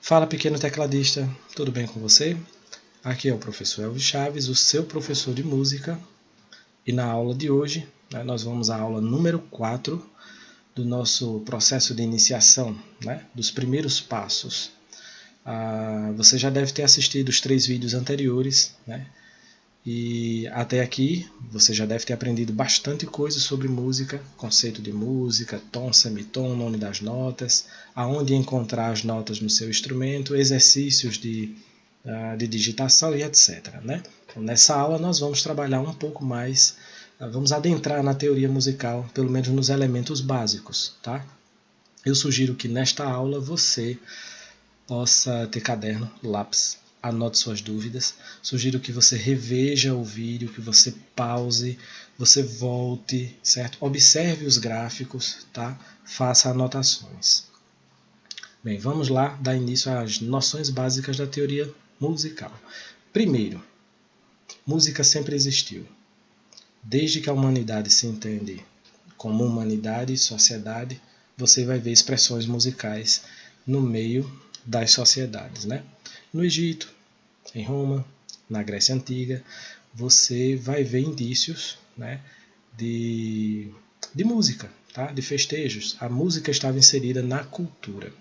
Fala, pequeno tecladista, tudo bem com você? Aqui é o professor Elvis Chaves, o seu professor de música, e na aula de hoje nós vamos à aula número 4 do nosso processo de iniciação, dos primeiros passos. Você já deve ter assistido os 3 vídeos anteriores, e até aqui você já deve ter aprendido bastante coisa sobre música, conceito de música, tom, semitom, nome das notas, aonde encontrar as notas no seu instrumento, exercícios de digitação e etc. Então, nessa aula nós vamos trabalhar um pouco mais, vamos adentrar na teoria musical, pelo menos nos elementos básicos. Tá? Eu sugiro que nesta aula você possa ter caderno, lápis, anote suas dúvidas. Sugiro que você reveja o vídeo, que você pause, você volte, certo? Observe os gráficos, tá? Faça anotações. Bem, vamos lá dar início às noções básicas da teoria musical. Primeiro, música sempre existiu. Desde que a humanidade se entende como humanidade e sociedade, você vai ver expressões musicais no meio das sociedades. No Egito, em Roma, na Grécia Antiga, você vai ver indícios de música, tá? De festejos. A música estava inserida na cultura.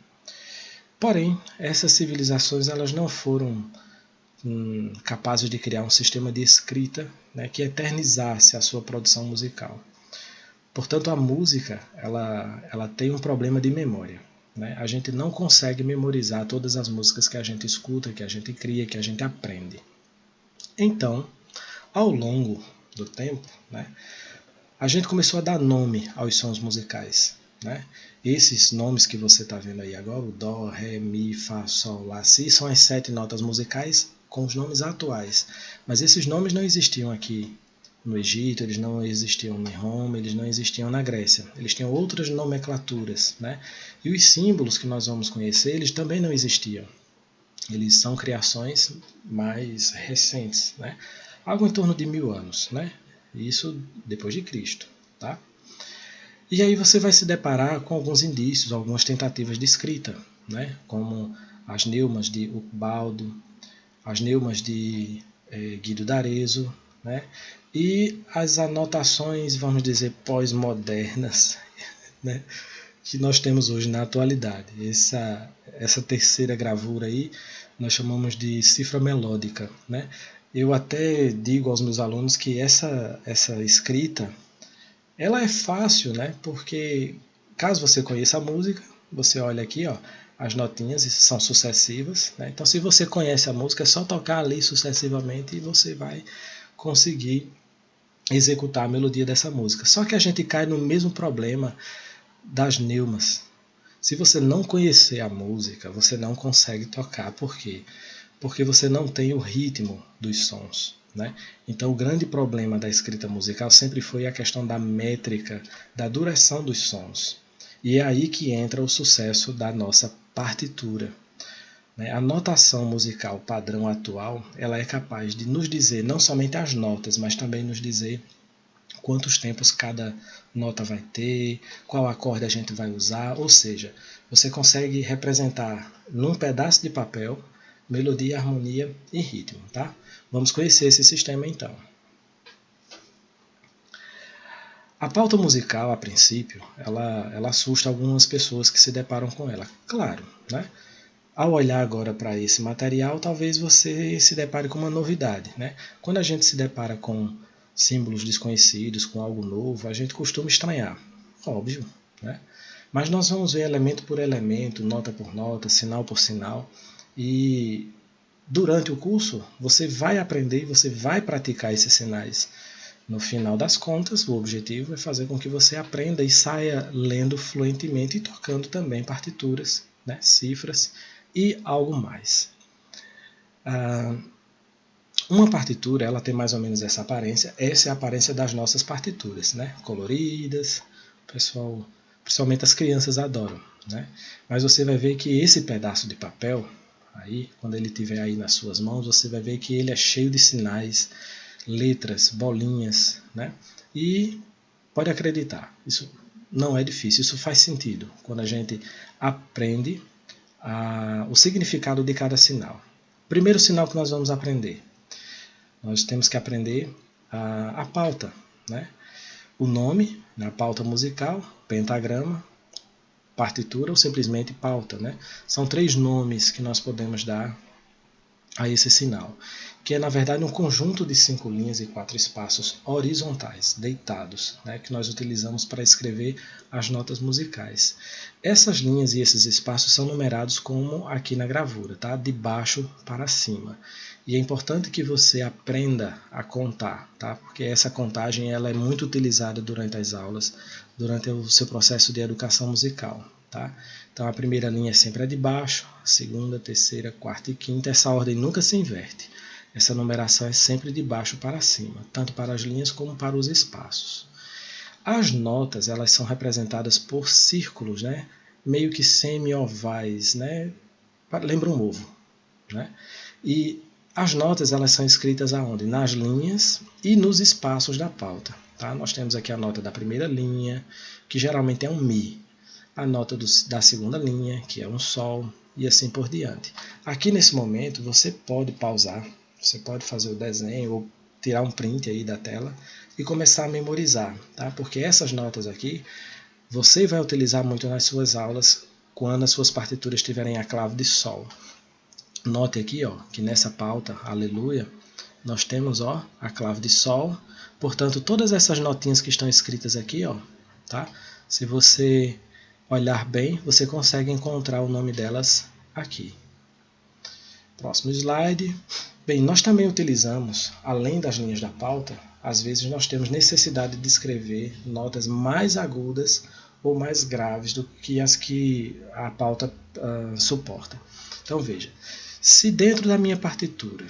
Porém, essas civilizações elas não foram capazes de criar um sistema de escrita que eternizasse a sua produção musical. Portanto, a música ela tem um problema de memória. A gente não consegue memorizar todas as músicas que a gente escuta, que a gente cria, que a gente aprende. Então, ao longo do tempo, a gente começou a dar nome aos sons musicais. Esses nomes que você está vendo aí agora, o Dó, Ré, Mi, Fá, Sol, Lá, Si, são as 7 notas musicais com os nomes atuais. Mas esses nomes não existiam aqui no Egito, eles não existiam em Roma, eles não existiam na Grécia. Eles tinham outras nomenclaturas. E os símbolos que nós vamos conhecer, eles também não existiam. Eles são criações mais recentes. Algo em torno de 1000 anos. Isso depois de Cristo. Tá? E aí você vai se deparar com alguns indícios, algumas tentativas de escrita, como as neumas de Ubaldo, as neumas de Guido d'Arezzo, e as anotações, vamos dizer, pós-modernas, que nós temos hoje na atualidade. Essa terceira gravura aí nós chamamos de cifra melódica. Eu até digo aos meus alunos que essa escrita ela é fácil, porque caso você conheça a música, você olha aqui, as notinhas são sucessivas. Então, se você conhece a música, é só tocar ali sucessivamente e você vai conseguir executar a melodia dessa música. Só que a gente cai no mesmo problema das neumas. Se você não conhecer a música, você não consegue tocar. Por quê? Porque você não tem o ritmo dos sons. Então o grande problema da escrita musical sempre foi a questão da métrica, da duração dos sons. E é aí que entra o sucesso da nossa partitura. A notação musical padrão atual ela é capaz de nos dizer não somente as notas, mas também nos dizer quantos tempos cada nota vai ter, qual acorde a gente vai usar, ou seja, você consegue representar num pedaço de papel melodia, harmonia e ritmo. Tá? Vamos conhecer esse sistema então. A pauta musical, a princípio, ela assusta algumas pessoas que se deparam com ela. Claro, ao olhar agora para esse material, talvez você se depare com uma novidade. Quando a gente se depara com símbolos desconhecidos, com algo novo, a gente costuma estranhar. Óbvio. Mas nós vamos ver elemento por elemento, nota por nota, sinal por sinal. E durante o curso, você vai aprender e você vai praticar esses sinais. No final das contas, o objetivo é fazer com que você aprenda e saia lendo fluentemente e tocando também partituras, cifras e algo mais. Uma partitura ela tem mais ou menos essa aparência. Essa é a aparência das nossas partituras, coloridas. O pessoal, principalmente as crianças adoram. Mas você vai ver que esse pedaço de papel, aí, quando ele estiver aí nas suas mãos, você vai ver que ele é cheio de sinais, letras, bolinhas. E pode acreditar, isso não é difícil, isso faz sentido. Quando a gente aprende o significado de cada sinal. Primeiro sinal que nós vamos aprender. Nós temos que aprender a pauta, né? O nome, a pauta musical, pentagrama, partitura ou simplesmente pauta, né? São 3 nomes que nós podemos dar a esse sinal, que é na verdade um conjunto de 5 linhas e 4 espaços horizontais, deitados, né, que nós utilizamos para escrever as notas musicais. Essas linhas e esses espaços são numerados como aqui na gravura, tá? De baixo para cima. E é importante que você aprenda a contar, tá? Porque essa contagem ela é muito utilizada durante as aulas, durante o seu processo de educação musical. Tá? Então a primeira linha é sempre a de baixo, a segunda, terceira, quarta e quinta. Essa ordem nunca se inverte. Essa numeração é sempre de baixo para cima, tanto para as linhas como para os espaços. As notas elas são representadas por círculos, né? Meio que semi-ovais, né? Lembra um ovo. Né? E as notas elas são escritas aonde? Nas linhas e nos espaços da pauta. Tá? Nós temos aqui a nota da primeira linha, que geralmente é um Mi. A nota da segunda linha, que é um Sol, e assim por diante. Aqui nesse momento você pode pausar, você pode fazer o desenho ou tirar um print aí da tela e começar a memorizar, tá? Porque essas notas aqui você vai utilizar muito nas suas aulas quando as suas partituras tiverem a clave de Sol. Note aqui, ó, que nessa pauta, aleluia, nós temos, ó, a clave de Sol. Portanto, todas essas notinhas que estão escritas aqui, ó, tá? Se você olhar bem, você consegue encontrar o nome delas aqui. Próximo slide. Bem, nós também utilizamos, além das linhas da pauta, às vezes nós temos necessidade de escrever notas mais agudas ou mais graves do que as que a pauta suporta. Então veja, se dentro da minha partitura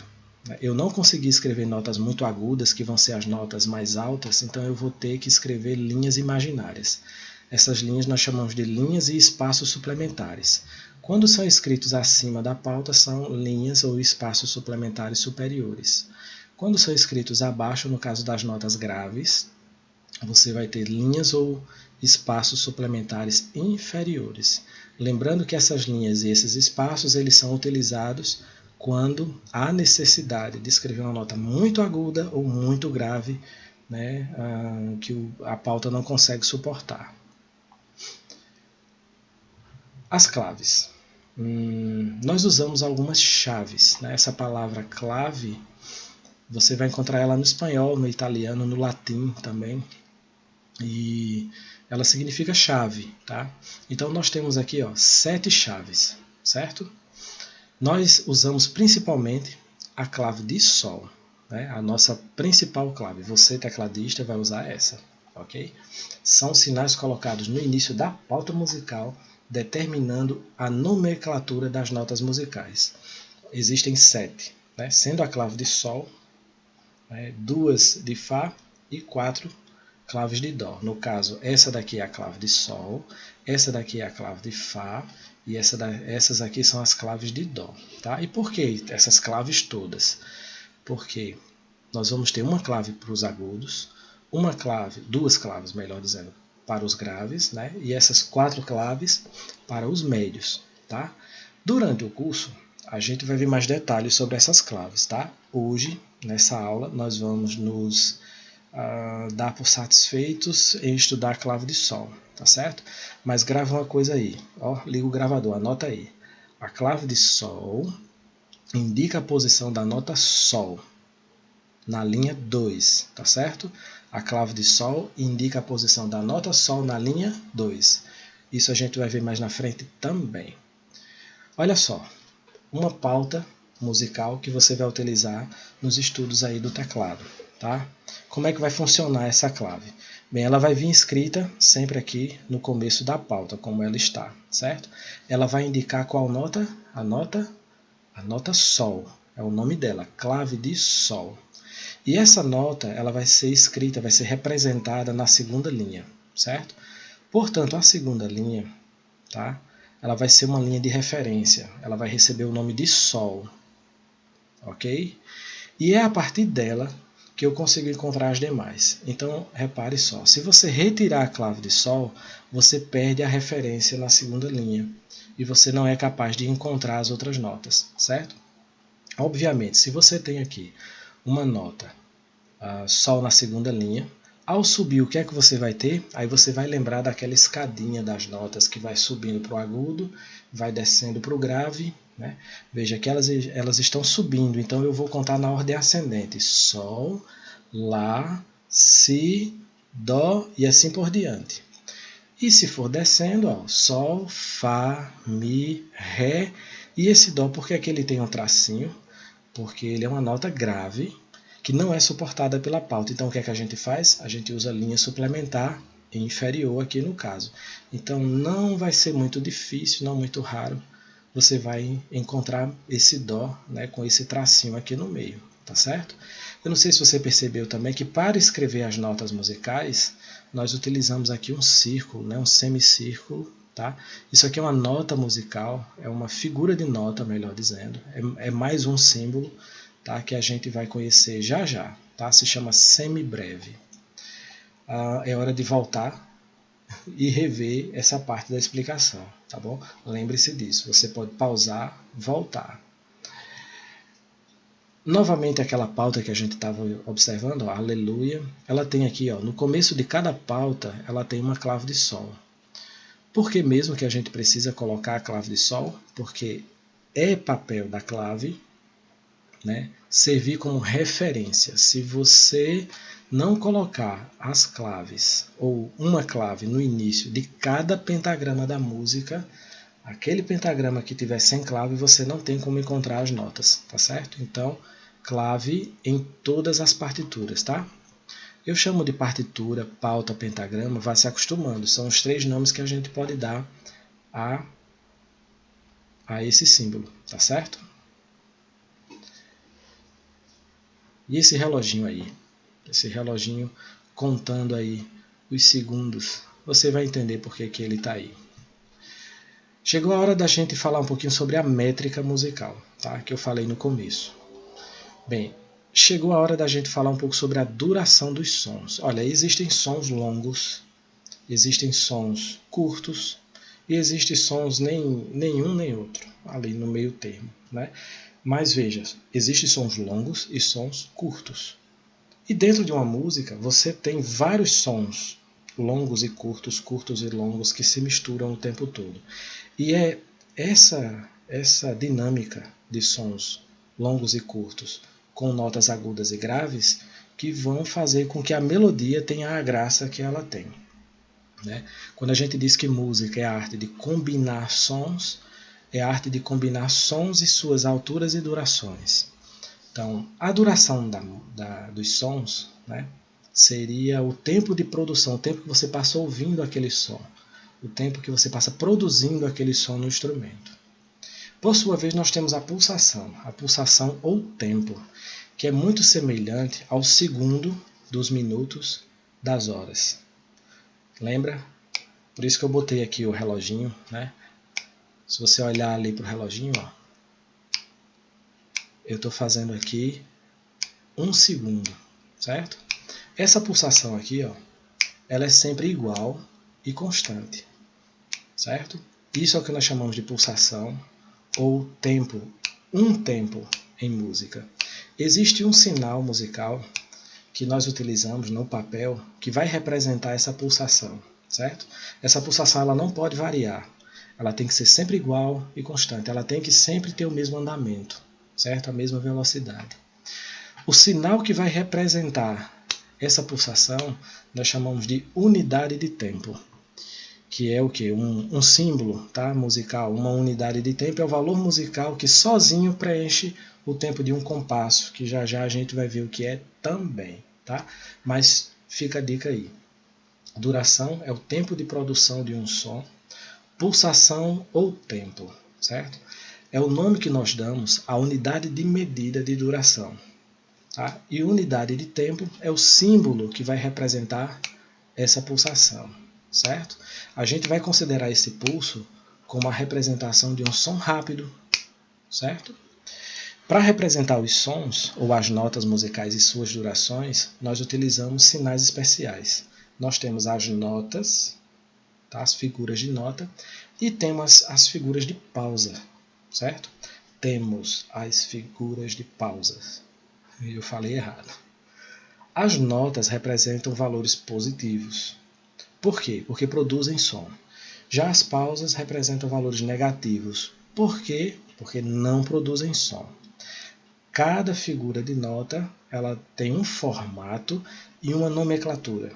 eu não conseguir escrever notas muito agudas, que vão ser as notas mais altas, então eu vou ter que escrever linhas imaginárias. Essas linhas nós chamamos de linhas e espaços suplementares. Quando são escritos acima da pauta, são linhas ou espaços suplementares superiores. Quando são escritos abaixo, no caso das notas graves, você vai ter linhas ou espaços suplementares inferiores. Lembrando que essas linhas e esses espaços eles são utilizados quando há necessidade de escrever uma nota muito aguda ou muito grave, né, que a pauta não consegue suportar. As claves. Nós usamos algumas chaves. Né? Essa palavra clave, você vai encontrar ela no espanhol, no italiano, no latim também. E ela significa chave. Tá? Então nós temos aqui 7 chaves, certo? Nós usamos principalmente a clave de Sol. Né? A nossa principal clave. Você, tecladista, vai usar essa. Okay? São sinais colocados no início da pauta musical, determinando a nomenclatura das notas musicais. Existem 7, né? Sendo a clave de Sol, 2 de Fá e 4 claves de Dó. No caso, essa daqui é a clave de Sol, essa daqui é a clave de Fá e essas aqui são as claves de Dó. Tá? E por que essas claves todas? Porque nós vamos ter uma clave para os agudos, duas claves, melhor dizendo, para os graves, né? E essas 4 claves para os médios. Tá? Durante o curso, a gente vai ver mais detalhes sobre essas claves. Tá? Hoje, nessa aula, nós vamos nos dar por satisfeitos em estudar a clave de Sol. Tá certo? Mas grava uma coisa aí. Ó, liga o gravador, anota aí. A clave de Sol indica a posição da nota Sol na linha 2. Tá certo? A clave de Sol indica a posição da nota Sol na linha 2. Isso a gente vai ver mais na frente também. Olha só, uma pauta musical que você vai utilizar nos estudos aí do teclado. Tá? Como é que vai funcionar essa clave? Bem, ela vai vir escrita sempre aqui no começo da pauta, como ela está, certo? Ela vai indicar qual nota? A nota Sol. É o nome dela, clave de Sol. E essa nota ela vai ser escrita, vai ser representada na segunda linha, certo? Portanto, a segunda linha, tá? Ela vai ser uma linha de referência. Ela vai receber o nome de Sol, ok? E é a partir dela que eu consigo encontrar as demais. Então, repare só, se você retirar a clave de Sol, você perde a referência na segunda linha e você não é capaz de encontrar as outras notas, certo? Obviamente, se você tem aqui uma nota Sol na segunda linha, ao subir, o que é que você vai ter? Aí você vai lembrar daquela escadinha das notas que vai subindo para o agudo, vai descendo para o grave, né? Veja que elas estão subindo, então eu vou contar na ordem ascendente. Sol, Lá, Si, Dó e assim por diante. E se for descendo, ó, Sol, Fá, Mi, Ré, e esse Dó, por que é que ele tem um tracinho? Porque ele é uma nota grave, que não é suportada pela pauta. Então, o que é que a gente faz? A gente usa linha suplementar inferior aqui no caso. Então, não vai ser muito difícil, não muito raro, você vai encontrar esse Dó, né, com esse tracinho aqui no meio, tá certo? Eu não sei se você percebeu também que para escrever as notas musicais, nós utilizamos aqui um círculo, né, um semicírculo, tá? Isso aqui é uma nota musical, é uma figura de nota, melhor dizendo, é mais um símbolo, tá, que a gente vai conhecer já já, tá? Se chama semibreve. É hora de voltar e rever essa parte da explicação, tá bom? Lembre-se disso, você pode pausar, voltar. Novamente aquela pauta que a gente estava observando, ó, aleluia, ela tem aqui, ó, no começo de cada pauta, ela tem uma clave de Sol. Por que mesmo que a gente precisa colocar a clave de Sol? Porque é papel da clave, né, servir como referência. Se você não colocar as claves ou uma clave no início de cada pentagrama da música, aquele pentagrama que tiver sem clave, você não tem como encontrar as notas, tá certo? Então, clave em todas as partituras, tá? Eu chamo de partitura, pauta, pentagrama, vá se acostumando. São os 3 nomes que a gente pode dar a esse símbolo, tá certo? E esse reloginho aí, esse reloginho contando aí os segundos, você vai entender por que ele está aí. Chegou a hora da gente falar um pouquinho sobre a métrica musical, tá? Que eu falei no começo. Bem, chegou a hora da gente falar um pouco sobre a duração dos sons. Olha, existem sons longos, existem sons curtos e existem sons nenhum nem outro, ali no meio termo, né? Mas veja, existem sons longos e sons curtos. E dentro de uma música, você tem vários sons longos e curtos, curtos e longos, que se misturam o tempo todo. E é essa dinâmica de sons longos e curtos, com notas agudas e graves, que vão fazer com que a melodia tenha a graça que ela tem, né? Quando a gente diz que música é a arte de combinar sons, é a arte de combinar sons e suas alturas e durações. Então, a duração dos sons, né, seria o tempo de produção, o tempo que você passa ouvindo aquele som, o tempo que você passa produzindo aquele som no instrumento. Por sua vez, nós temos a pulsação ou tempo, que é muito semelhante ao segundo, dos minutos, das horas. Lembra? Por isso que eu botei aqui o reloginho, né? Se você olhar ali para o reloginho, ó, eu estou fazendo aqui 1 segundo, certo? Essa pulsação aqui, ó, ela é sempre igual e constante, certo? Isso é o que nós chamamos de pulsação ou tempo, um tempo em música. Existe um sinal musical que nós utilizamos no papel que vai representar essa pulsação, certo? Essa pulsação ela não pode variar, ela tem que ser sempre igual e constante, ela tem que sempre ter o mesmo andamento, certo? A mesma velocidade. O sinal que vai representar essa pulsação nós chamamos de unidade de tempo, que é o que? Um símbolo, tá? Musical. Uma unidade de tempo é o valor musical que sozinho preenche o tempo de um compasso, que já já a gente vai ver o que é também, tá? Mas fica a dica aí. Duração é o tempo de produção de um som, pulsação ou tempo, certo? É o nome que nós damos à unidade de medida de duração. Tá? E unidade de tempo é o símbolo que vai representar essa pulsação, certo? A gente vai considerar esse pulso como a representação de um som rápido, certo? Para representar os sons, ou as notas musicais e suas durações, nós utilizamos sinais especiais. Nós temos as notas, tá? As figuras de nota, e temos as figuras de pausa, certo? Temos as figuras de pausas. Eu falei errado. As notas representam valores positivos. Por quê? Porque produzem som. Já as pausas representam valores negativos. Por quê? Porque não produzem som. Cada figura de nota ela tem um formato e uma nomenclatura.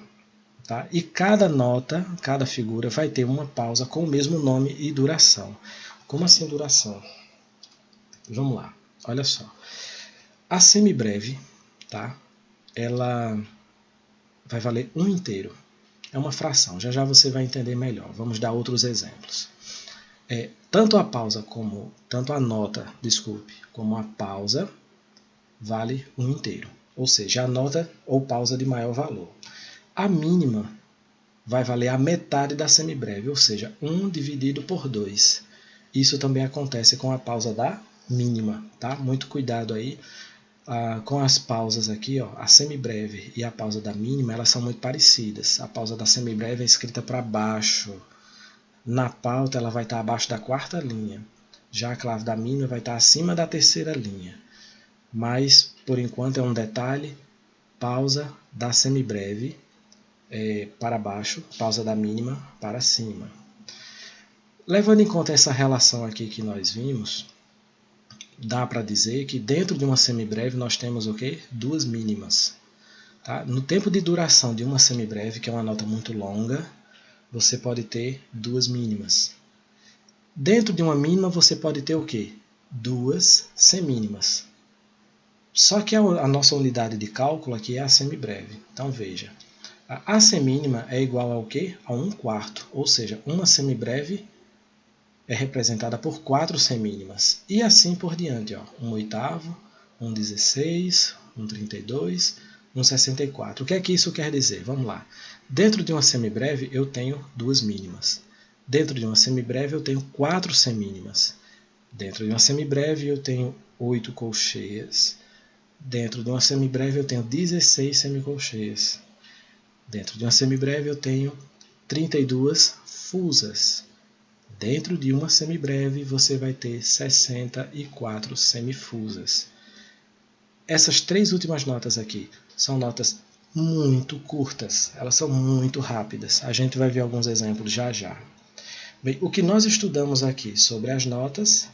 Tá? E cada nota, cada figura vai ter uma pausa com o mesmo nome e duração. Como assim duração? Vamos lá, olha só. A semibreve, tá? Ela vai valer um inteiro. É uma fração, já já você vai entender melhor. Vamos dar outros exemplos. Tanto a nota, como a pausa vale um inteiro. Ou seja, a nota ou pausa de maior valor. A mínima vai valer a metade da semibreve, ou seja, 1 dividido por 2. Isso também acontece com a pausa da mínima, tá? Muito cuidado aí com as pausas aqui, ó. A semibreve e a pausa da mínima, elas são muito parecidas. A pausa da semibreve é escrita para baixo. Na pauta ela vai estar abaixo da quarta linha. Já a clave da mínima vai estar acima da terceira linha. Mas, por enquanto, é um detalhe, pausa da semibreve para baixo, pausa da mínima para cima. Levando em conta essa relação aqui que nós vimos, dá para dizer que dentro de uma semibreve nós temos o quê? Duas mínimas. Tá? No tempo de duração de uma semibreve, que é uma nota muito longa, você pode ter duas mínimas. Dentro de uma mínima você pode ter o quê? Duas semínimas. Só que a nossa unidade de cálculo aqui é a semibreve. Então veja, a semínima é igual ao quê? A 1/4, ou seja, uma semibreve é representada por 4 semínimas. E assim por diante, ó, 1/8, 1/16, 1/32, 1/64. O que é que isso quer dizer? Vamos lá. Dentro de uma semibreve eu tenho duas mínimas. Dentro de uma semibreve eu tenho 4 semínimas. Dentro de uma semibreve eu tenho 8 colcheias. Dentro de uma semibreve eu tenho 16 semicolcheias. Dentro de uma semibreve eu tenho 32 fusas. Dentro de uma semibreve você vai ter 64 semifusas. Essas três últimas notas aqui são notas muito curtas, elas são muito rápidas. A gente vai ver alguns exemplos já já. Bem, o que nós estudamos aqui sobre as notas,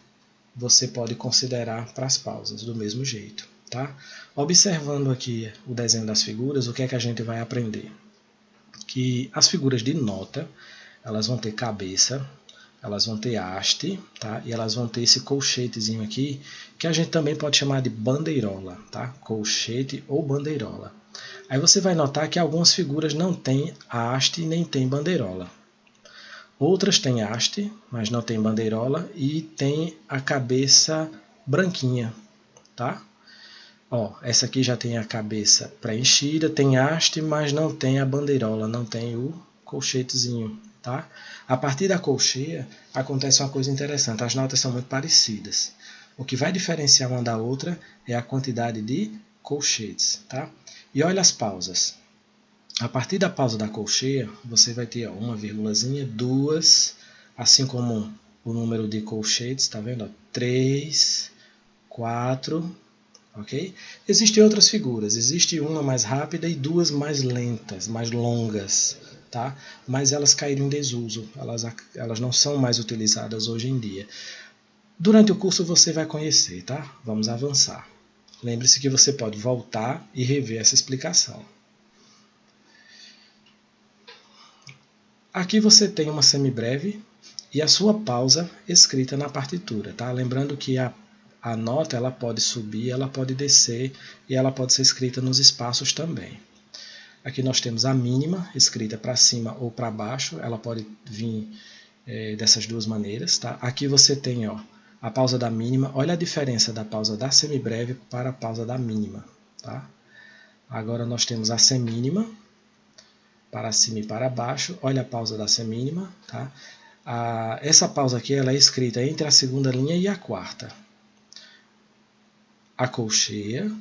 você pode considerar para as pausas do mesmo jeito. Tá? Observando aqui o desenho das figuras, o que é que a gente vai aprender? Que as figuras de nota, elas vão ter cabeça, elas vão ter haste, tá? E elas vão ter esse colchetezinho aqui, que a gente também pode chamar de bandeirola, tá? Colchete ou bandeirola. Aí você vai notar que algumas figuras não têm haste nem tem bandeirola. Outras têm haste, mas não tem bandeirola e tem a cabeça branquinha, tá? Ó, essa aqui já tem a cabeça preenchida, tem haste, mas não tem a bandeirola, não tem o colchetezinho, tá? A partir da colcheia acontece uma coisa interessante, as notas são muito parecidas. O que vai diferenciar uma da outra é a quantidade de colchetes, tá? E olha as pausas. A partir da pausa da colcheia, você vai ter ó, uma vírgulazinha, duas, assim como o número de colchetes, tá vendo? 3, 4... Okay? Existem outras figuras, existe uma mais rápida e duas mais lentas, mais longas, tá? Mas elas caíram em desuso, elas não são mais utilizadas hoje em dia. Durante o curso você vai conhecer, tá? Vamos avançar. Lembre-se que você pode voltar e rever essa explicação. Aqui você tem uma semibreve e a sua pausa escrita na partitura, tá? Lembrando que a nota ela pode subir, ela pode descer e ela pode ser escrita nos espaços também. Aqui nós temos a mínima, escrita para cima ou para baixo, ela pode vir dessas duas maneiras. Tá? Aqui você tem ó, a pausa da mínima, olha a diferença da pausa da semibreve para a pausa da mínima. Tá? Agora nós temos a semínima, para cima e para baixo, olha a pausa da semínima. Tá? Essa pausa aqui ela é escrita entre a segunda linha e a quarta. a colcheia.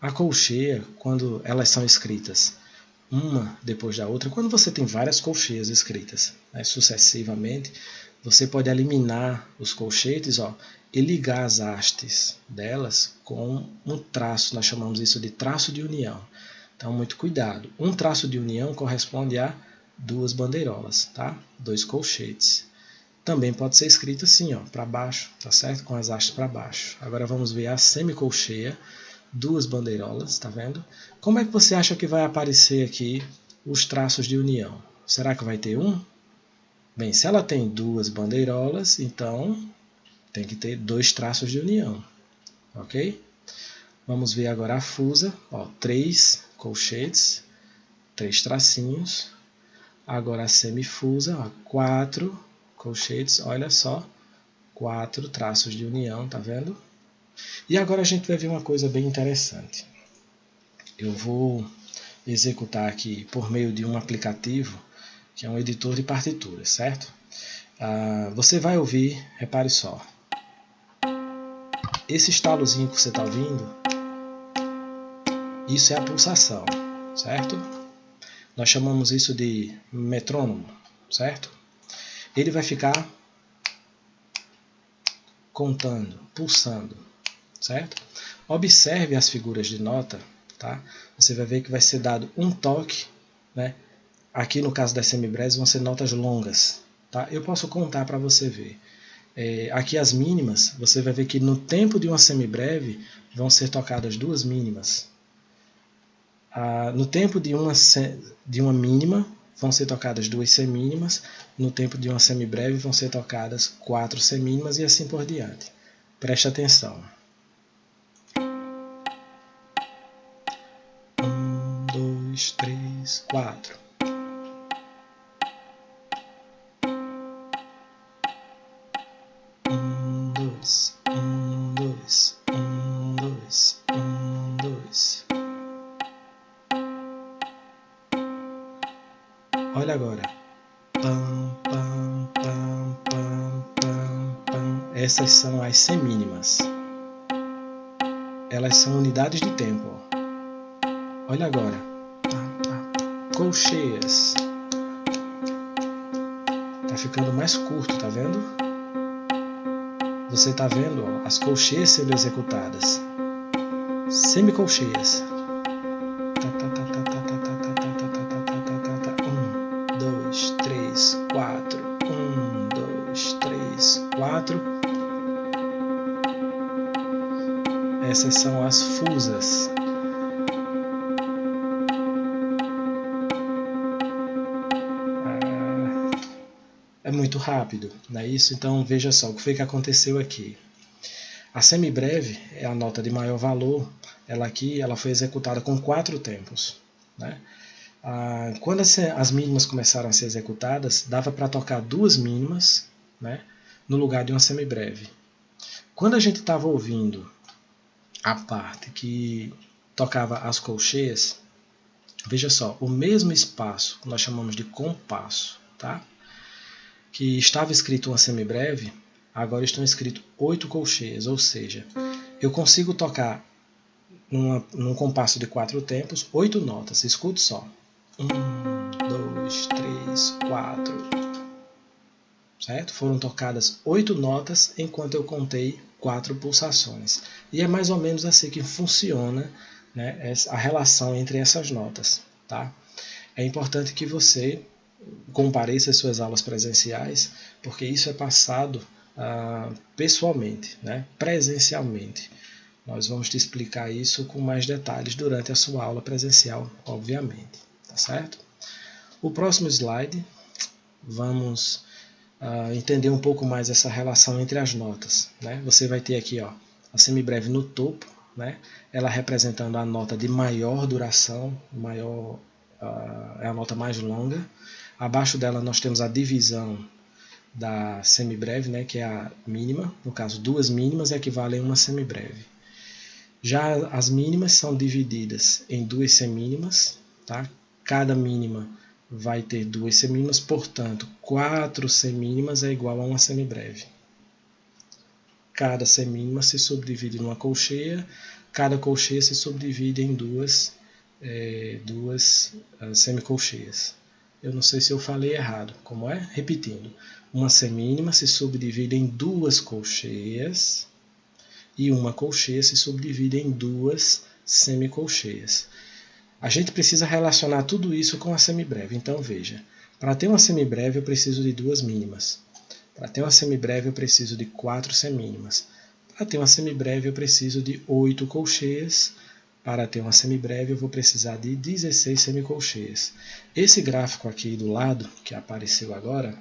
A colcheia, quando elas são escritas uma depois da outra, quando você tem várias colcheias escritas, né, sucessivamente, você pode eliminar os colchetes, e ligar as hastes delas com um traço. Nós chamamos isso de traço de união. Então, muito cuidado. Um traço de união corresponde a 2 bandeirolas, tá? 2 colchetes. Também pode ser escrito assim, para baixo, tá certo? Com as hastes para baixo. Agora vamos ver a semicolcheia, 2 bandeirolas, tá vendo? Como é que você acha que vai aparecer aqui os traços de união? Será que vai ter um? Bem, se ela tem 2 bandeirolas, então tem que ter 2 traços de união, ok? Vamos ver agora a fusa, 3 colchetes, 3 tracinhos. Agora a semifusa, 4 colchetes, olha só, 4 traços de união, tá vendo? E agora a gente vai ver uma coisa bem interessante. Eu vou executar aqui por meio de um aplicativo, que é um editor de partituras, certo? Você vai ouvir, repare só, esse estalozinho que você está ouvindo, isso é a pulsação, certo? Nós chamamos isso de metrônomo, certo? Ele vai ficar contando, pulsando, certo? Observe as figuras de nota, tá? Você vai ver que vai ser dado um toque, né? Aqui no caso das semibreves vão ser notas longas, tá? Eu posso contar para você ver. Aqui as mínimas, você vai ver que no tempo de uma semibreve vão ser tocadas 2 mínimas. No tempo de uma mínima vão ser tocadas 2 semínimas. No tempo de uma semibreve vão ser tocadas 4 semínimas e assim por diante. Preste atenção. 1, 2, 3, 4. Olha agora. Pam, pam, pam, pam, pam, pam. Essas são as semínimas. Elas são unidades de tempo. Olha agora. Colcheias. Tá ficando mais curto, tá vendo? Você tá vendo as colcheias sendo executadas. Semicolcheias. 1, 2, 3, 4. 1, 2, 3, 4. Essas são as fusas. É muito rápido, não é isso? Então veja só o que foi que aconteceu aqui. A semibreve é a nota de maior valor. Ela foi executada com 4 tempos, né? Quando as mínimas começaram a ser executadas, dava para tocar 2 mínimas, né, no lugar de uma semibreve. Quando a gente estava ouvindo a parte que tocava as colcheias, veja só, o mesmo espaço que nós chamamos de compasso, tá? Que estava escrito uma semibreve, agora estão escritos 8 colcheias, ou seja, eu consigo tocar num compasso de 4 tempos 8 notas. Escute só. 1, 2, 3, 4. Certo? Foram tocadas 8 notas enquanto eu contei 4 pulsações. E é mais ou menos assim que funciona, né, a relação entre essas notas. Tá? É importante que você compareça às suas aulas presenciais, porque isso é passado pessoalmente, né, presencialmente. Nós vamos te explicar isso com mais detalhes durante a sua aula presencial, obviamente. Tá certo? O próximo slide, vamos entender um pouco mais essa relação entre as notas, né? Você vai ter aqui, a semibreve no topo, né? Ela representando a nota de maior duração, é a nota mais longa. Abaixo dela nós temos a divisão da semibreve, né? Que é a mínima, no caso 2 mínimas equivalem a uma semibreve. Já as mínimas são divididas em 2 semínimas, tá? Cada mínima vai ter 2 semínimas, portanto, 4 semínimas é igual a uma semibreve. cada semínima se subdivide numa colcheia, cada colcheia se subdivide em duas semicolcheias. Eu não sei se eu falei errado. Como é? Repetindo. Uma semínima se subdivide em duas colcheias e uma colcheia se subdivide em duas semicolcheias. A gente precisa relacionar tudo isso com a semibreve. Então veja, para ter uma semibreve eu preciso de duas mínimas. Para ter uma semibreve eu preciso de 4 semínimas. Para ter uma semibreve eu preciso de 8 colcheias. Para ter uma semibreve eu vou precisar de 16 semicolcheias. Esse gráfico aqui do lado, que apareceu agora,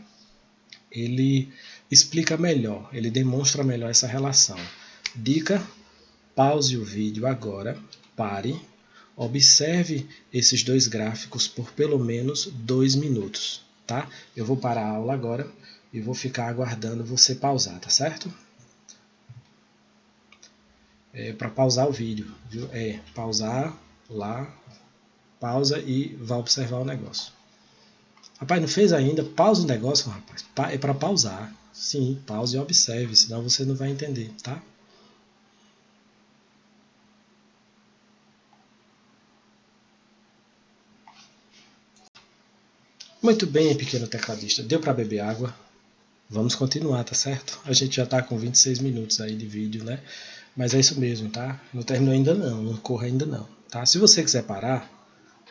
ele explica melhor, ele demonstra melhor essa relação. Dica, pause o vídeo agora, pare, observe esses dois gráficos por pelo menos 2 minutos, tá? Eu vou parar a aula agora e vou ficar aguardando você pausar, tá certo? Para pausar o vídeo, viu? Pausar lá, pausa e vai observar o negócio. Rapaz, não fez ainda? Pausa o negócio, rapaz. É para pausar. Sim, pause e observe, senão você não vai entender, tá? Muito bem, pequeno tecladista. Deu para beber água? Vamos continuar, tá certo? A gente já está com 26 minutos aí de vídeo, né? Mas é isso mesmo, tá? Não terminou ainda não corra ainda não, tá? Se você quiser parar,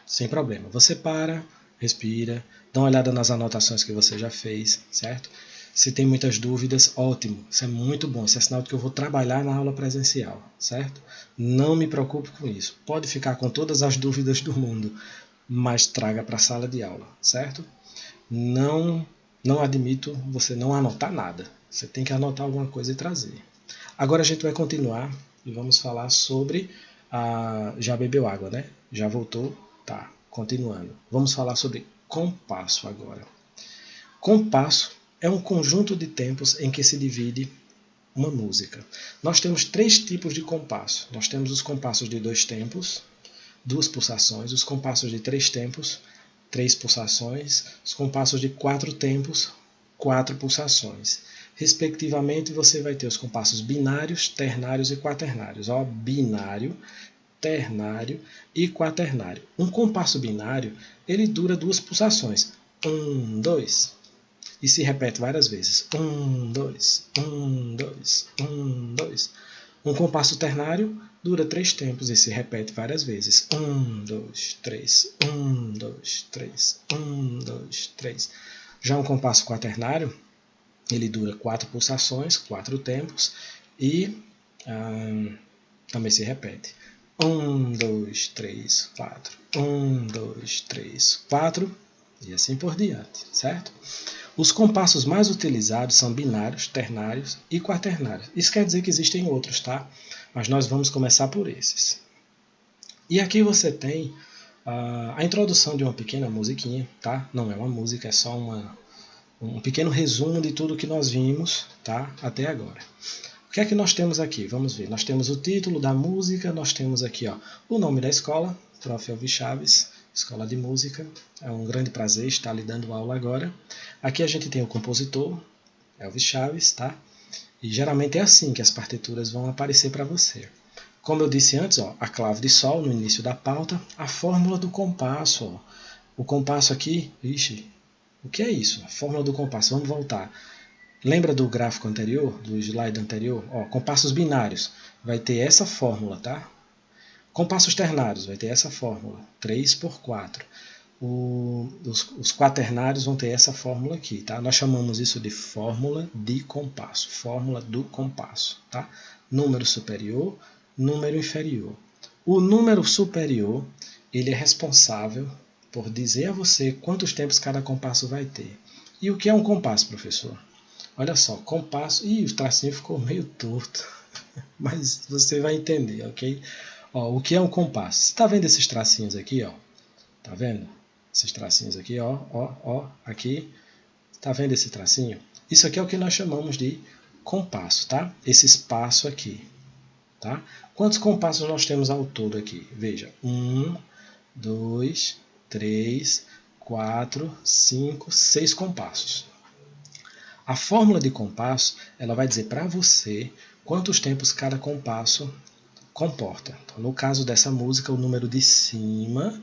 sem problema. Você para, respira, dá uma olhada nas anotações que você já fez, certo? Se tem muitas dúvidas, ótimo, isso é muito bom, isso é sinal de que eu vou trabalhar na aula presencial, certo? Não me preocupe com isso, pode ficar com todas as dúvidas do mundo, mas traga para a sala de aula, certo? Não admito você não anotar nada, você tem que anotar alguma coisa e trazer. Agora a gente vai continuar e vamos falar sobre já bebeu água, né? Já voltou? Tá, continuando. Vamos falar sobre compasso agora. Compasso é um conjunto de tempos em que se divide uma música. Nós temos 3 tipos de compasso. Nós temos os compassos de 2 tempos, 2 pulsações, os compassos de 3 tempos, 3 pulsações, os compassos de 4 tempos, 4 pulsações. Respectivamente, você vai ter os compassos binários, ternários e quaternários. Ó, binário, ternário e quaternário. Um compasso binário, ele dura 2 pulsações. 1, 2. E se repete várias vezes. 1, 2, 1, 2, 1, 2. Um compasso ternário dura 3 tempos e se repete várias vezes. 1, 2, 3. 1, 2, 3. 1, 2, 3. Já um compasso quaternário, ele dura 4 pulsações, 4 tempos e também se repete. 1, 2, 3, 4. 1, 2, 3, 4 e assim por diante, certo? Os compassos mais utilizados são binários, ternários e quaternários. Isso quer dizer que existem outros, tá? Mas nós vamos começar por esses. E aqui você tem a introdução de uma pequena musiquinha, tá? Não é uma música, é só um pequeno resumo de tudo que nós vimos, tá? Até agora. O que é que nós temos aqui? Vamos ver. Nós temos o título da música, nós temos aqui o nome da escola, Prof. Elvis Chaves, Escola de Música. É um grande prazer estar lhe dando aula agora. Aqui a gente tem o compositor, Elvis Chaves, tá? E geralmente é assim que as partituras vão aparecer para você. Como eu disse antes, a clave de sol no início da pauta, a fórmula do compasso. O compasso aqui, o que é isso? A fórmula do compasso, vamos voltar. Lembra do gráfico anterior, do slide anterior? Compassos binários, vai ter essa fórmula, tá? Compassos ternários, vai ter essa fórmula, 3 por 4. Os quaternários vão ter essa fórmula aqui, tá? Nós chamamos isso de fórmula de compasso, fórmula do compasso, tá? Número superior, número inferior. O número superior, ele é responsável por dizer a você quantos tempos cada compasso vai ter. E o que é um compasso, professor? Olha só, compasso... o tracinho ficou meio torto, mas você vai entender, ok? O que é um compasso? Você está vendo esses tracinhos aqui, Tá vendo? Esses tracinhos aqui, aqui. Tá vendo esse tracinho? Isso aqui é o que nós chamamos de compasso, tá? Esse espaço aqui, tá? Quantos compassos nós temos ao todo aqui? Veja, 1, 2, 3, 4, 5, 6 compassos. A fórmula de compasso, ela vai dizer para você quantos tempos cada compasso comporta. Então, no caso dessa música, o número de cima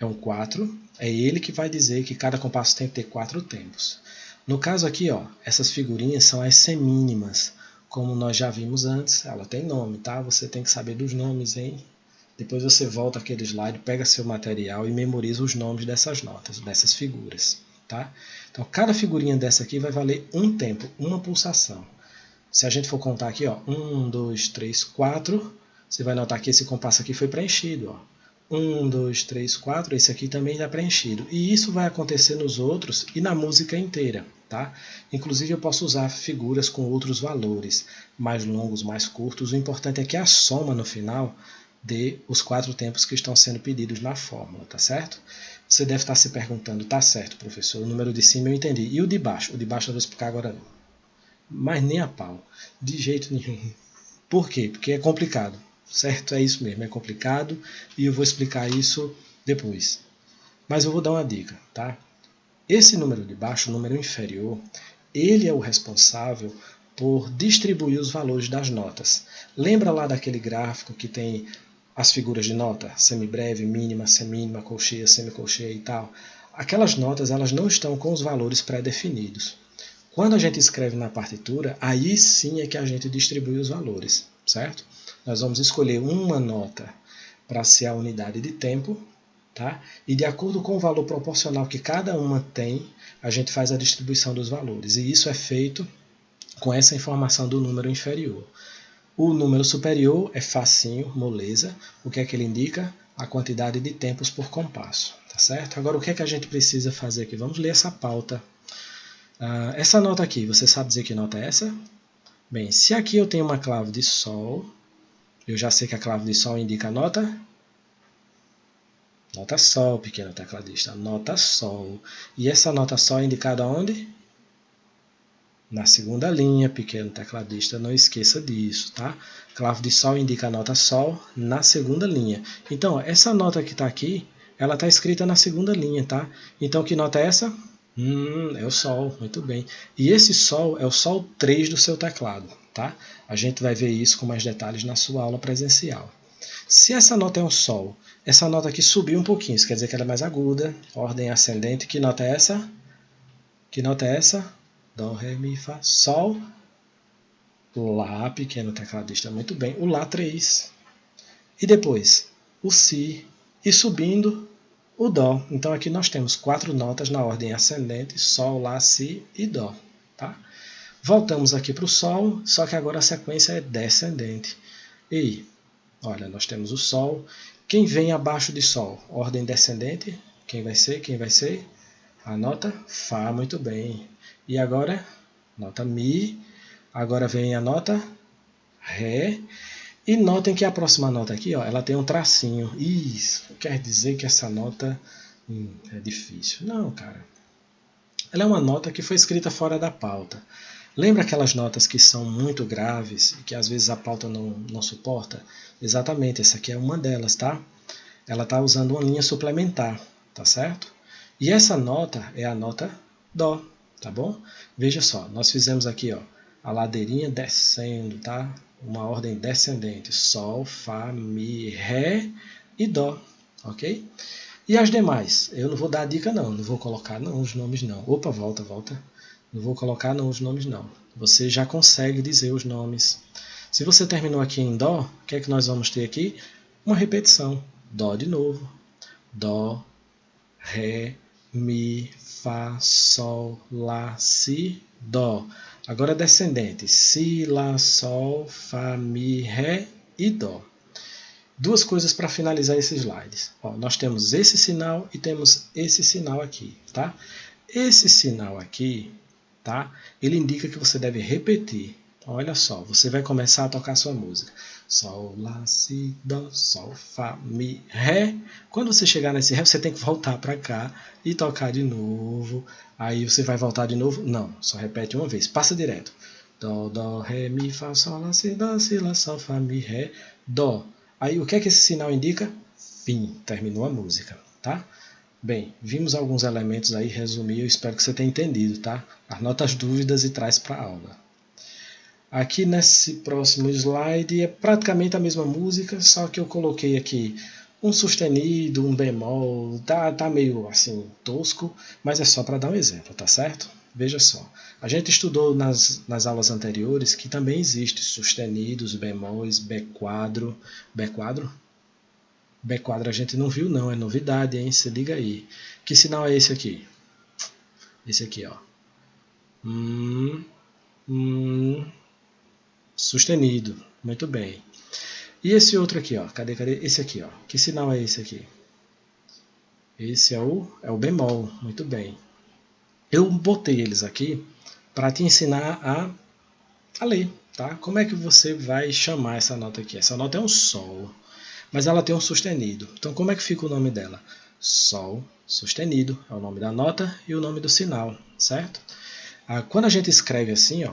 é um 4, é ele que vai dizer que cada compasso tem que ter 4 tempos. No caso aqui, ó, essas figurinhas são as semínimas. Como nós já vimos antes, ela tem nome, tá? Você tem que saber dos nomes, hein? Depois você volta aquele slide, pega seu material e memoriza os nomes dessas notas, dessas figuras, tá? Então, cada figurinha dessa aqui vai valer um tempo, uma pulsação. Se a gente for contar aqui, ó, 1, 2, 3, 4, você vai notar que esse compasso aqui foi preenchido, ó. 1, 2, 3, 4, esse aqui também está preenchido. E isso vai acontecer nos outros e na música inteira, tá? Inclusive eu posso usar figuras com outros valores, mais longos, mais curtos. O importante é que a soma no final dê os 4 tempos que estão sendo pedidos na fórmula, tá certo? Você deve estar se perguntando, tá certo, professor, o número de cima eu entendi. E o de baixo? O de baixo eu vou explicar agora não. Mas nem a pau, de jeito nenhum. Por quê? Porque é complicado. Certo? É isso mesmo, é complicado e eu vou explicar isso depois. Mas eu vou dar uma dica, tá? Esse número de baixo, o número inferior, ele é o responsável por distribuir os valores das notas. Lembra lá daquele gráfico que tem as figuras de nota? Semibreve, mínima, semínima, colcheia, semicolcheia e tal. Aquelas notas elas não estão com os valores pré-definidos. Quando a gente escreve na partitura, aí sim é que a gente distribui os valores, certo? Nós vamos escolher uma nota para ser a unidade de tempo, tá? E de acordo com o valor proporcional que cada uma tem, a gente faz a distribuição dos valores. E isso é feito com essa informação do número inferior. O número superior é facinho, moleza. O que é que ele indica? A quantidade de tempos por compasso, tá certo? Agora, o que é que a gente precisa fazer aqui? Vamos ler essa pauta. Essa nota aqui, você sabe dizer que nota é essa? Bem, se aqui eu tenho uma clave de Sol, eu já sei que a clave de Sol indica a nota? Nota Sol, pequeno tecladista. Nota Sol. E essa nota Sol é indicada onde? Na segunda linha, pequeno tecladista. Não esqueça disso, tá? Clave de Sol indica a nota Sol na segunda linha. Então, essa nota que está aqui, ela está escrita na segunda linha, tá? Então, que nota é essa? É o Sol, muito bem. E esse Sol é o Sol 3 do seu teclado, tá? A gente vai ver isso com mais detalhes na sua aula presencial. Se essa nota é um Sol, essa nota aqui subiu um pouquinho, isso quer dizer que ela é mais aguda, ordem ascendente. Que nota é essa? Que nota é essa? Dó, Ré, Mi, Fá, Sol, Lá, pequeno tecladista, muito bem. O Lá 3. E depois, o Si. E subindo, o Dó. Então aqui nós temos 4 notas na ordem ascendente, Sol, Lá, Si e Dó. Tá? Voltamos aqui para o Sol, só que agora a sequência é descendente. E, olha, nós temos o Sol. Quem vem abaixo de Sol? Ordem descendente. Quem vai ser? Quem vai ser? A nota Fá, muito bem. E agora, nota Mi. Agora vem a nota Ré. E notem que a próxima nota aqui, ó, ela tem um tracinho. Isso quer dizer que essa nota é difícil. Não, cara. Ela é uma nota que foi escrita fora da pauta. Lembra aquelas notas que são muito graves e que às vezes a pauta não suporta? Exatamente, essa aqui é uma delas, tá? Ela está usando uma linha suplementar, tá certo? E essa nota é a nota Dó, tá bom? Veja só, nós fizemos aqui, ó, a ladeirinha descendo, tá? Uma ordem descendente, Sol, Fá, Mi, Ré e Dó, ok? E as demais? Eu não vou dar a dica não vou colocar não os nomes não. Opa, volta. Não vou colocar não os nomes não. Você já consegue dizer os nomes. Se você terminou aqui em Dó, o que é que nós vamos ter aqui? Uma repetição. Dó de novo. Dó, Ré, Mi, Fá, Sol, Lá, Si, Dó. Agora descendente. Si, Lá, Sol, Fá, Mi, Ré e Dó. Duas coisas para finalizar esses slides. Ó, nós temos esse sinal e temos esse sinal aqui, tá? Esse sinal aqui, tá? Ele indica que você deve repetir. Olha só, você vai começar a tocar sua música. Sol, Lá, Si, Dó, Sol, Fá, Mi, Ré. Quando você chegar nesse Ré, você tem que voltar para cá e tocar de novo. Aí você vai voltar de novo? Não, só repete uma vez. Passa direto. Dó, Dó, Ré, Mi, Fá, Sol, Lá, Si, Lá, Sol, Fá, Mi, Ré, Dó. Aí o que é que esse sinal indica? Fim, terminou a música, tá? Bem, vimos alguns elementos aí, resumi, eu espero que você tenha entendido, tá? Anota as dúvidas e traz para a aula. Aqui nesse próximo slide é praticamente a mesma música, só que eu coloquei aqui um sustenido, um bemol, tá meio assim tosco, mas é só para dar um exemplo, tá certo? Veja só, a gente estudou nas aulas anteriores que também existe sustenidos, bemóis, B quadro. B quadro a gente não viu não, é novidade, hein? Se liga aí. Que sinal é esse aqui? Esse aqui, ó. Sustenido, muito bem. E esse outro aqui, ó, cadê? Esse aqui, ó. Que sinal é esse aqui? Esse é o bemol, muito bem. Eu botei eles aqui para te ensinar a ler, tá? Como é que você vai chamar essa nota aqui? Essa nota é um sol, mas ela tem um sustenido. Então, como é que fica o nome dela? Sol sustenido é o nome da nota e o nome do sinal, certo? Quando a gente escreve assim, ó,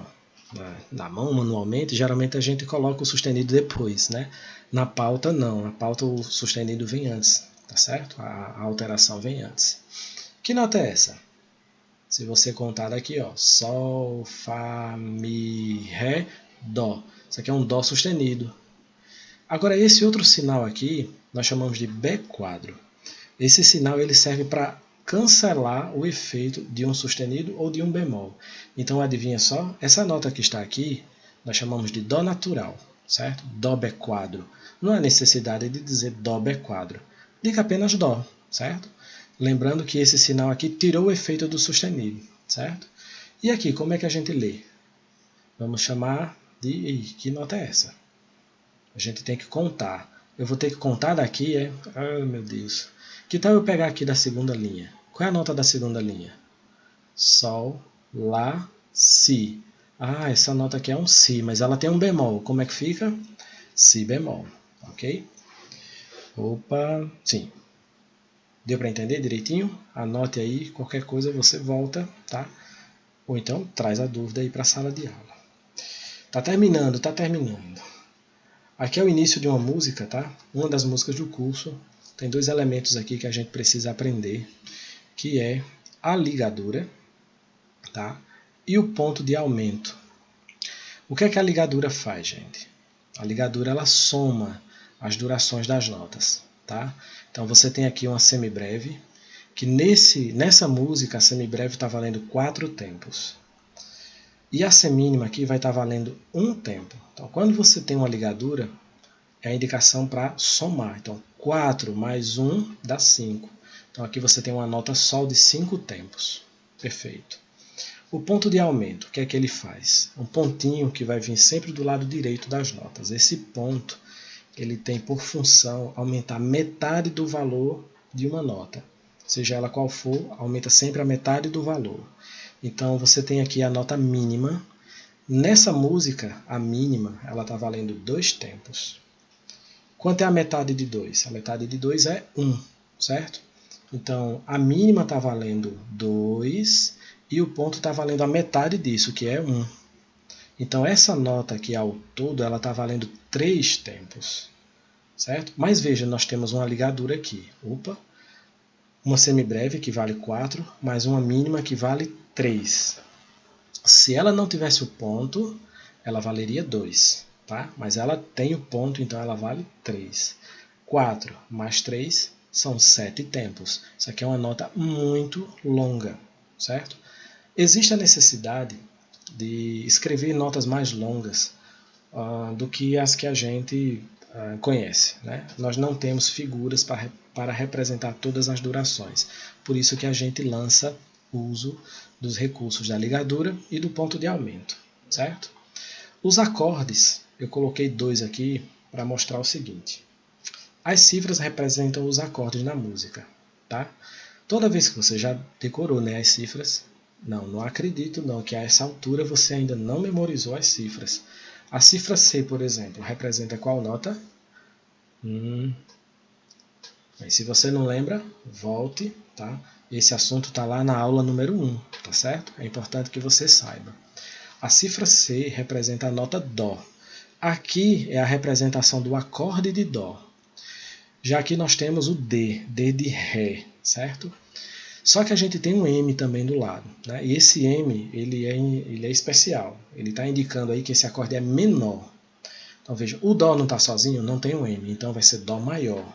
na mão, manualmente, geralmente a gente coloca o sustenido depois, né? Na pauta, não. Na pauta o sustenido vem antes, tá certo? A alteração vem antes. Que nota é essa? Se você contar daqui, ó, Sol, Fá, Mi, Ré, Dó. Isso aqui é um Dó sustenido. Agora, esse outro sinal aqui, nós chamamos de B quadro. Esse sinal ele serve para cancelar o efeito de um sustenido ou de um bemol. Então, adivinha só? Essa nota que está aqui, nós chamamos de Dó natural, certo? Dó B quadro. Não há necessidade de dizer Dó B quadro. Diga apenas Dó, certo? Lembrando que esse sinal aqui tirou o efeito do sustenido, certo? E aqui, como é que a gente lê? Vamos chamar de... que nota é essa? A gente tem que contar. Eu vou ter que contar daqui, é? Ai, meu Deus. Que tal eu pegar aqui da segunda linha? Qual é a nota da segunda linha? Sol, Lá, Si. Essa nota aqui é um Si, mas ela tem um bemol. Como é que fica? Si bemol, ok? Opa, sim. Deu para entender direitinho? Anote aí, qualquer coisa você volta, tá? Ou então traz a dúvida aí para a sala de aula. Tá terminando, tá terminando. Aqui é o início de uma música, tá? Uma das músicas do curso. Tem dois elementos aqui que a gente precisa aprender, que é a ligadura, tá? E o ponto de aumento. O que é que a ligadura faz, gente? A ligadura ela soma as durações das notas, tá? Então você tem aqui uma semibreve, que nessa música a semibreve está valendo 4 tempos. E a semínima aqui vai estar valendo 1 tempo. Então quando você tem uma ligadura, é a indicação para somar. Então 4 mais 1 dá 5. Então aqui você tem uma nota sol de 5 tempos. Perfeito. O ponto de aumento, o que é que ele faz? Um pontinho que vai vir sempre do lado direito das notas. Esse ponto ele tem por função aumentar metade do valor de uma nota. Seja ela qual for, aumenta sempre a metade do valor. Então você tem aqui a nota mínima. Nessa música, a mínima ela está valendo 2 tempos. Quanto é a metade de 2? A metade de 2 é 1, certo? Então, a mínima está valendo 2 e o ponto está valendo a metade disso, que é 1. Então, essa nota aqui ao todo, ela está valendo 3 tempos, certo? Mas veja, nós temos uma ligadura aqui. Opa! Uma semibreve que vale 4, mais uma mínima que vale 3. Se ela não tivesse o ponto, ela valeria 2. Tá? Mas ela tem o ponto, então ela vale 3. 4 mais 3 são 7 tempos. Isso aqui é uma nota muito longa, certo? Existe a necessidade de escrever notas mais longas do que as que a gente conhece, né? Nós não temos figuras para representar todas as durações. Por isso que a gente lança o uso dos recursos da ligadura e do ponto de aumento, certo? Os acordes, eu coloquei 2 aqui para mostrar o seguinte. As cifras representam os acordes na música, tá? Toda vez que você já decorou, né, as cifras, não acredito não que a essa altura você ainda não memorizou as cifras. A cifra C, por exemplo, representa qual nota? Mas se você não lembra, volte, tá? Esse assunto está lá na aula número 1, tá certo? É importante que você saiba. A cifra C representa a nota Dó. Aqui é a representação do acorde de Dó. Já aqui nós temos o D de Ré, certo? Só que a gente tem um M também do lado, né? E esse M ele é especial. Ele está indicando aí que esse acorde é menor. Então veja, o Dó não está sozinho, não tem um M, então vai ser Dó maior.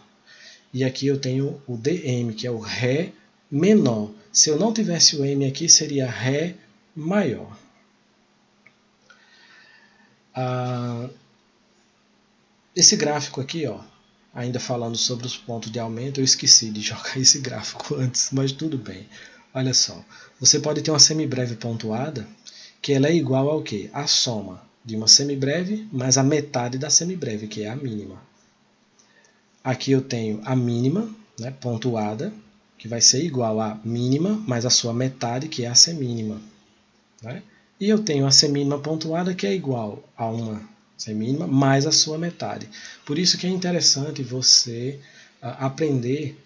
E aqui eu tenho o DM, que é o Ré menor. Se eu não tivesse o M aqui, seria Ré maior. Esse gráfico aqui, ó, ainda falando sobre os pontos de aumento, eu esqueci de jogar esse gráfico antes, mas tudo bem. Olha só, você pode ter uma semibreve pontuada, que ela é igual ao quê? A soma de uma semibreve mais a metade da semibreve, que é a mínima. Aqui eu tenho a mínima, né, pontuada, que vai ser igual a mínima mais a sua metade, que é a semínima. Né? E eu tenho a semínima pontuada, que é igual a uma semínima mais a sua metade. Por isso que é interessante você aprender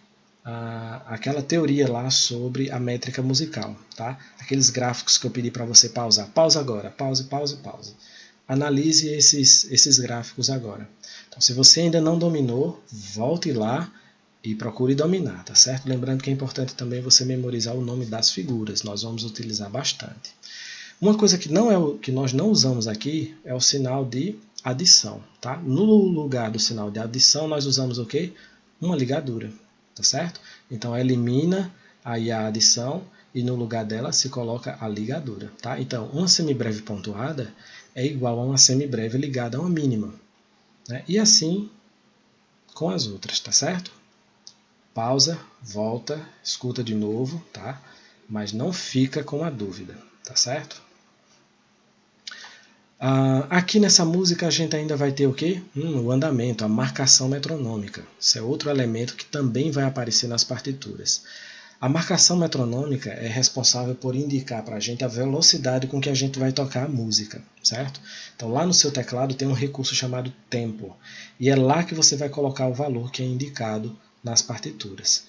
aquela teoria lá sobre a métrica musical. Tá? Aqueles gráficos que eu pedi para você pausar. Pausa agora, pause, pause, pause. Analise esses gráficos agora. Então, se você ainda não dominou, volte lá e procure dominar, tá certo? Lembrando que é importante também você memorizar o nome das figuras, nós vamos utilizar bastante. Uma coisa que nós não usamos aqui é o sinal de adição, tá? No lugar do sinal de adição, nós usamos o quê? Uma ligadura, tá certo? Então, elimina aí a adição e no lugar dela se coloca a ligadura, tá? Então, uma semibreve pontuada é igual a uma semibreve ligada a uma mínima, né? E assim com as outras, tá certo? Pausa, volta, escuta de novo, tá? Mas não fica com a dúvida, tá certo? Aqui nessa música a gente ainda vai ter o quê? O andamento, a marcação metronômica. Isso é outro elemento que também vai aparecer nas partituras. A marcação metronômica é responsável por indicar para a gente a velocidade com que a gente vai tocar a música, certo? Então lá no seu teclado tem um recurso chamado tempo, e é lá que você vai colocar o valor que é indicado nas partituras.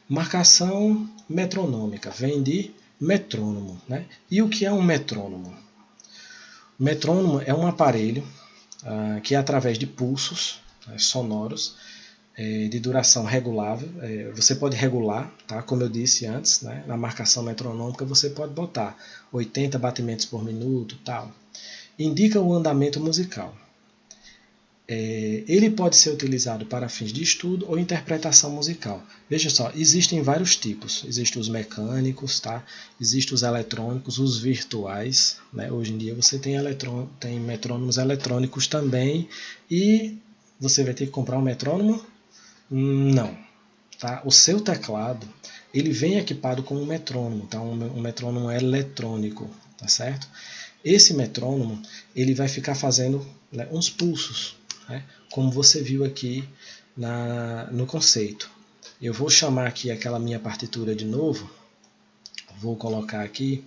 Marcação metronômica vem de metrônomo, né? E o que é um metrônomo? O metrônomo é um aparelho que através de pulsos sonoros de duração regulável, você pode regular, tá? Como eu disse antes, né? Na marcação metronômica você pode botar 80 batimentos por minuto, tal. Indica o andamento musical. Ele pode ser utilizado para fins de estudo ou interpretação musical. Veja só, existem vários tipos. Existem os mecânicos, tá? Existem os eletrônicos, os virtuais. Né? Hoje em dia você tem metrônomos eletrônicos também. E você vai ter que comprar um metrônomo? Não. Tá? O seu teclado ele vem equipado com um metrônomo, tá? Um metrônomo eletrônico. Tá certo? Esse metrônomo ele vai ficar fazendo, né, uns pulsos, né, como você viu aqui no conceito. Eu vou chamar aqui aquela minha partitura de novo, vou colocar aqui,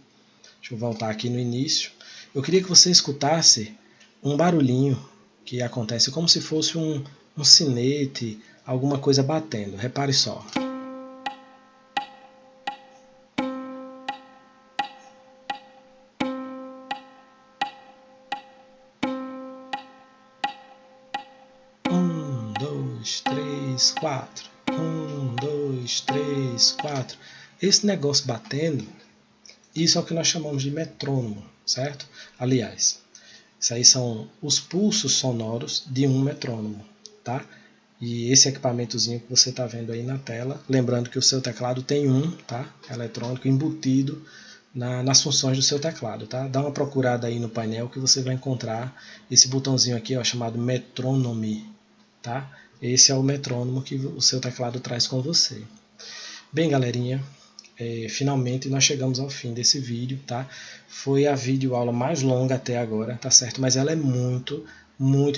deixa eu voltar aqui no início. Eu queria que você escutasse um barulhinho que acontece como se fosse um sinete, alguma coisa batendo. Repare só. 2, 3, 4. 1, 2, 3, 4. Esse negócio batendo, isso é o que nós chamamos de metrônomo, certo? Aliás, isso aí são os pulsos sonoros de um metrônomo, tá? E esse equipamentozinho que você está vendo aí na tela, lembrando que o seu teclado tem um, tá? Eletrônico embutido nas funções do seu teclado, tá? Dá uma procurada aí no painel que você vai encontrar esse botãozinho aqui, ó, chamado Metronome, tá? Esse é o metrônomo que o seu teclado traz com você. Bem, galerinha, finalmente nós chegamos ao fim desse vídeo, tá? Foi a videoaula mais longa até agora, tá certo? Mas ela é muito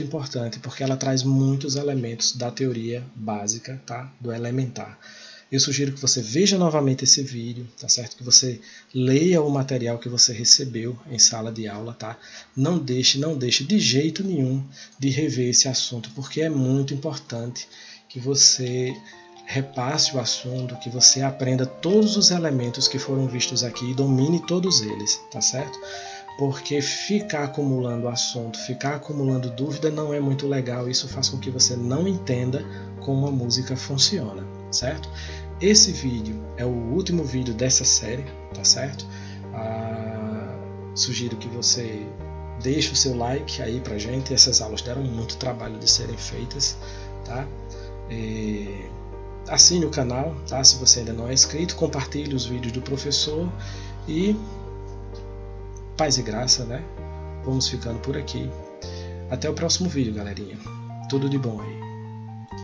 importante, porque ela traz muitos elementos da teoria básica, tá? Do elementar. Eu sugiro que você veja novamente esse vídeo, tá certo? Que você leia o material que você recebeu em sala de aula, tá? Não deixe de jeito nenhum de rever esse assunto, porque é muito importante que você repasse o assunto, que você aprenda todos os elementos que foram vistos aqui e domine todos eles, tá certo? Porque ficar acumulando assunto, ficar acumulando dúvida não é muito legal, isso faz com que você não entenda como a música funciona, certo? esse vídeo é o último vídeo dessa série, tá certo? Sugiro que você deixe o seu like aí pra gente. Essas aulas deram muito trabalho de serem feitas, tá? Assine o canal, tá? Se você ainda não é inscrito, compartilhe os vídeos do professor e paz e graça, né? Vamos ficando por aqui. Até o próximo vídeo, galerinha. Tudo de bom aí.